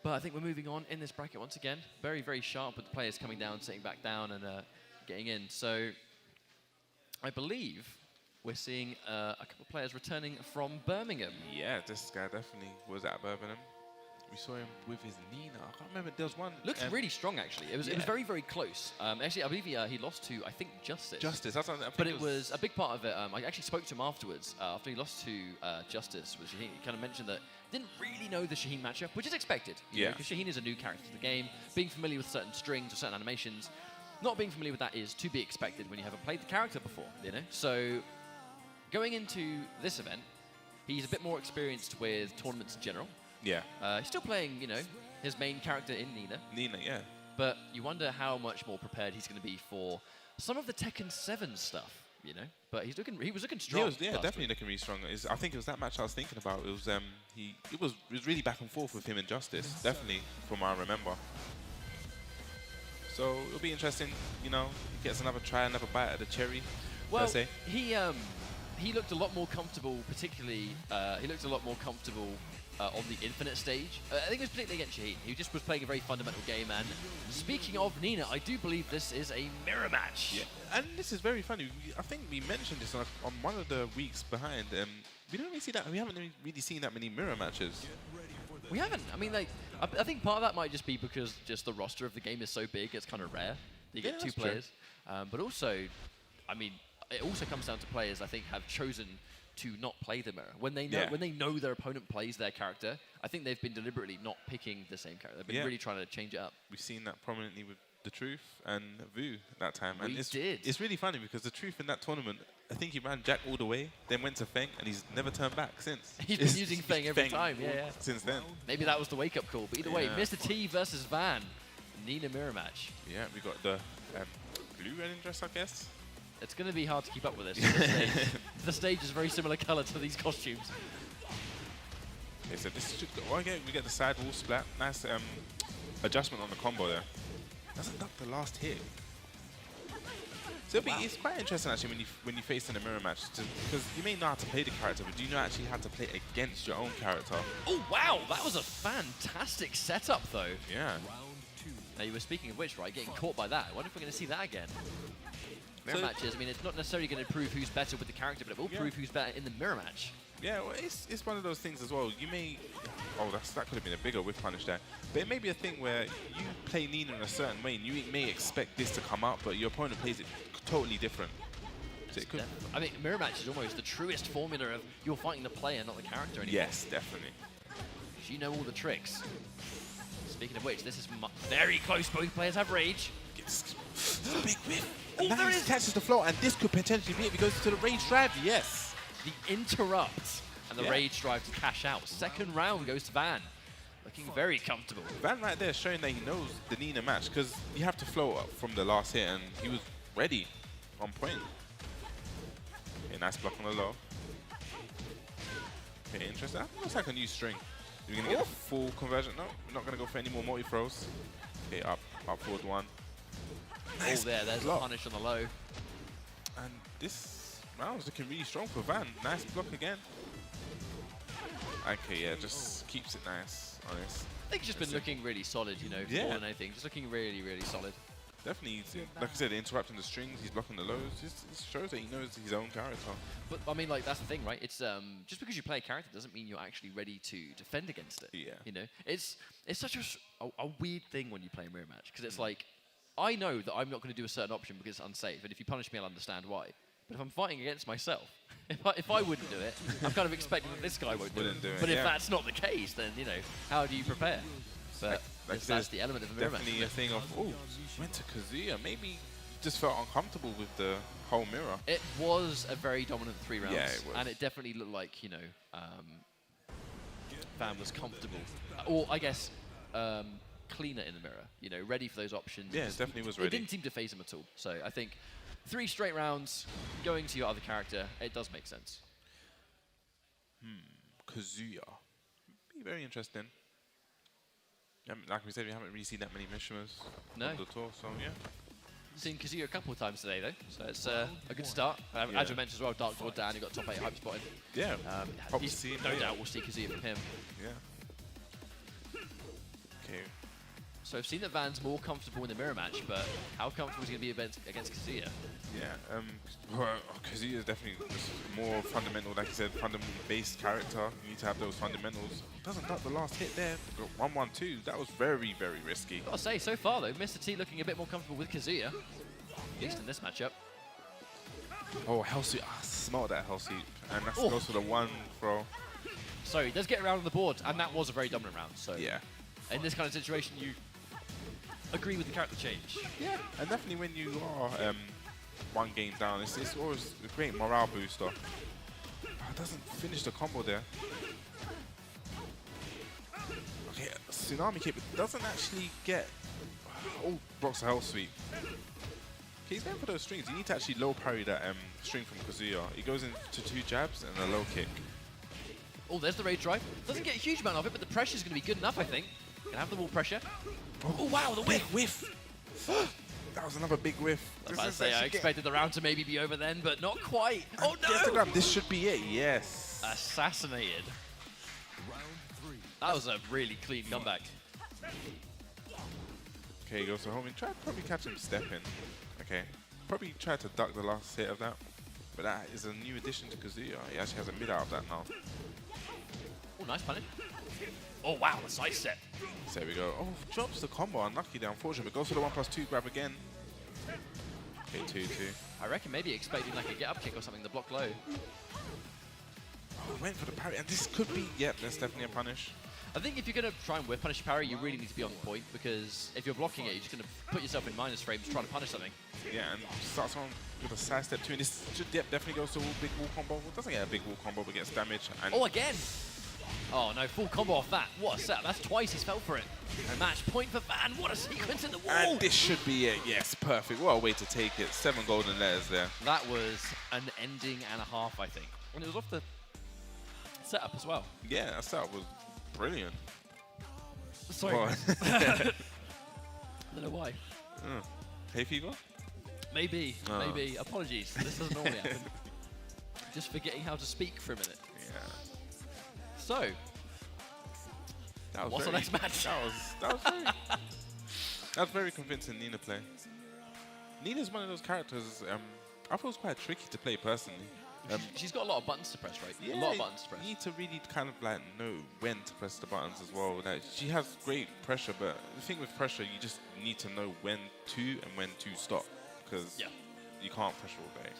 But I think we're moving on in this bracket once again. Very, very sharp with the players coming down, sitting back down, and getting in. So I believe we're seeing a couple of players returning from Birmingham. Yeah, this guy definitely was at Birmingham. We saw him with his Nina. I can't remember. There was one. Looked really strong, actually. It was very, very close. Actually, I believe he lost to, I think, Justice. Justice. That's something. But it was a big part of it. I actually spoke to him afterwards after he lost to Justice with Shaheen. He kind of mentioned that didn't really know the Shaheen matchup, which is expected. Because Shaheen is a new character to the game. Being familiar with certain strings or certain animations, not being familiar with that is to be expected when you haven't played the character before. So going into this event, he's a bit more experienced with tournaments in general. Yeah. He's still playing, his main character in Nina. Nina, yeah. But you wonder how much more prepared he's going to be for some of the Tekken 7 stuff, But he was looking strong. He was, definitely looking really strong. I think it was that match I was thinking about. It was it was really back and forth with him and Justice, definitely from what I remember. So it'll be interesting, he gets another bite at the cherry. Well, per se. he looked a lot more comfortable, particularly. He looked a lot more comfortable on the Infinite stage. I think it was particularly against Shaheen. He just was playing a very fundamental game. And speaking of Nina, I do believe this is a mirror match. Yeah, and this is very funny. I think we mentioned this on one of the weeks behind. We don't really see that. We haven't really seen that many mirror matches. We haven't. I mean, I think part of that might just be because just the roster of the game is so big. It's kind of rare. You get two players, but also, I mean, it also comes down to players I think have chosen to not play the mirror when they know their opponent plays their character. I think they've been deliberately not picking the same character. They've been really trying to change it up. We've seen that prominently with The Truth and Vu that time. And did. It's really funny because The Truth in that tournament, I think he ran Jack all the way, then went to Feng, and he's never turned back since. He's been using Feng every time, since then. Maybe that was the wake-up call. But either way, Mr.T versus Vaan, Nina mirror match. Yeah, we got the blue running dress, I guess. It's going to be hard to keep up with this. The stage is very similar color to these costumes. Okay, so this should go. Well, we get the side wall splat. Nice adjustment on the combo there. Doesn't duck the last hit. So it's quite interesting actually when you face in a mirror match, because you may know how to play the character, but do you know actually how to play against your own character? Oh wow, that was a fantastic setup though. Yeah. Now you were speaking of which, right? Getting caught by that. I wonder if we're going to see that again. Mirror matches, I mean, it's not necessarily going to prove who's better with the character, but it will prove who's better in the mirror match. Yeah, well, it's one of those things as well. You may... Oh, that could have been a bigger whiff punish there. But it may be a thing where you play Nina in a certain way, and you may expect this to come out, but your opponent plays it totally different. So it could... I mean, mirror match is almost the truest formula of you're fighting the player, not the character anymore. Yes, definitely. You know all the tricks. Speaking of which, this is very close. Both players have rage. Big whiff. Oh, there it is. Catches the floor, and this could potentially be it. He goes to the rage drive. Yes. The interrupt and the rage drive to cash out. Second round goes to Vaan. Looking very comfortable. Vaan right there showing that he knows the Nina match, because you have to float up from the last hit, and he was ready, on point. Okay, nice block on the low. Okay, interesting. That looks like a new string. Are we going to get a full conversion? No, we're not going to go for any more multi-throws. Okay, up forward one. Nice. Oh, there's a punish on the low. And this round's looking really strong for Vaan. Nice block again. Okay, yeah, just keeps it nice, honest. I think he's just been looking really solid, more than anything. Just looking really, really solid. Definitely, like I said, interrupting the strings, he's blocking the lows. It shows that he knows his own character. But, I mean, that's the thing, right? It's just because you play a character doesn't mean you're actually ready to defend against it. Yeah. It's such a weird thing when you play a mirror match, because it's like, I know that I'm not going to do a certain option because it's unsafe, and if you punish me, I'll understand why. But if I'm fighting against myself, if I wouldn't do it, I'm kind of expecting that this guy won't do it. But if that's not the case, then, how do you prepare? But that's the element of the mirror match. Definitely a thing of, oh, went to Kazuya. Maybe just felt uncomfortable with the whole mirror. It was a very dominant 3 rounds. Yeah, it was. And it definitely looked like, Vaan was comfortable. Or, I guess, cleaner in the mirror, ready for those options. Yeah, it definitely was ready. It didn't seem to phase him at all. So I think 3 straight rounds going to your other character, it does make sense. Kazuya. Be very interesting. Like we said, we haven't really seen that many Mishimas on the tour, so yeah. Seen Kazuya a couple of times today, though, so it's a good start. As you mentioned as well, Dark Door down, you got top 8 hype spotted. Yeah, no doubt we'll see Kazuya from him. Yeah. So I've seen that Vaan's more comfortable in the mirror match, but how comfortable is he going to be against Kazuya? Yeah, Kazuya is definitely just more fundamental, like you said, fundamental-based character. You need to have those fundamentals. Doesn't duck the last hit there. 1-1-2. That was very, very risky. Gotta say, so far though, Mr.T looking a bit more comfortable with Kazuya, at least in this matchup. Oh, hell sweep. I smelled that hell sweep. And that's goes for the one throw. So he does get around on the board, and that was a very dominant round. So yeah, in this kind of situation, you agree with the character change. Yeah, and definitely when you are one game down, it's always a great morale booster. Doesn't finish the combo there. Okay, Tsunami Kick doesn't actually get... Oh, blocks a hell sweep. Okay, he's going for those strings. You need to actually low parry that string from Kazuya. He goes into 2 jabs and a low kick. Oh, there's the rage drive. Doesn't get a huge amount of it, but the pressure's going to be good enough, I think. Can have the wall pressure. Oh, wow, the whiff! Whiff! That was another big whiff. I was about to say, I expected the round to maybe be over then, but not quite. Oh, no! This should be it, yes. Assassinated. That was a really clean comeback. Okay, he goes to homing. Try to probably catch him stepping. Okay. Probably try to duck the last hit of that. But that is a new addition to Kazuya. He actually has a mid out of that now. Oh, nice punish. Oh, wow, the side step. So there we go. Oh, drops the combo. Unlucky there, unfortunately. But goes for the 1+2 grab again. Okay, 2-2. I reckon maybe expecting like a get-up kick or something, the block low. Oh, went for the parry. And this could be... Yep, that's definitely a punish. I think if you're going to try and whip punish your parry, you really need to be on point, because if you're blocking it, you're just going to put yourself in minus frames trying to punish something. Yeah, and starts on with a side step too. And this should, definitely goes to a big wall combo. Well, doesn't get a big wall combo, but gets damage. And oh, again! Oh, no, full combo off that. What a setup. That's twice he's fell for it. And match point for Vaan. What a sequence in the wall! And this should be it. Yes, perfect. What a way to take it. 7 golden letters there. That was an ending and a half, I think. And it was off the setup as well. Yeah, that setup was brilliant. Sorry. I don't know why. Hay fever? Maybe. Maybe. Apologies. This doesn't normally happen. Just forgetting how to speak for a minute. Yeah. So, that was what's the next match? That was very convincing Nina play. Nina's one of those characters I thought was quite tricky to play personally. She's got a lot of buttons to press, right? Yeah, a lot of buttons to press. You need to really kind of like know when to press the buttons as well. Like, she has great pressure, but the thing with pressure, you just need to know when to and when to stop, because you can't pressure all day.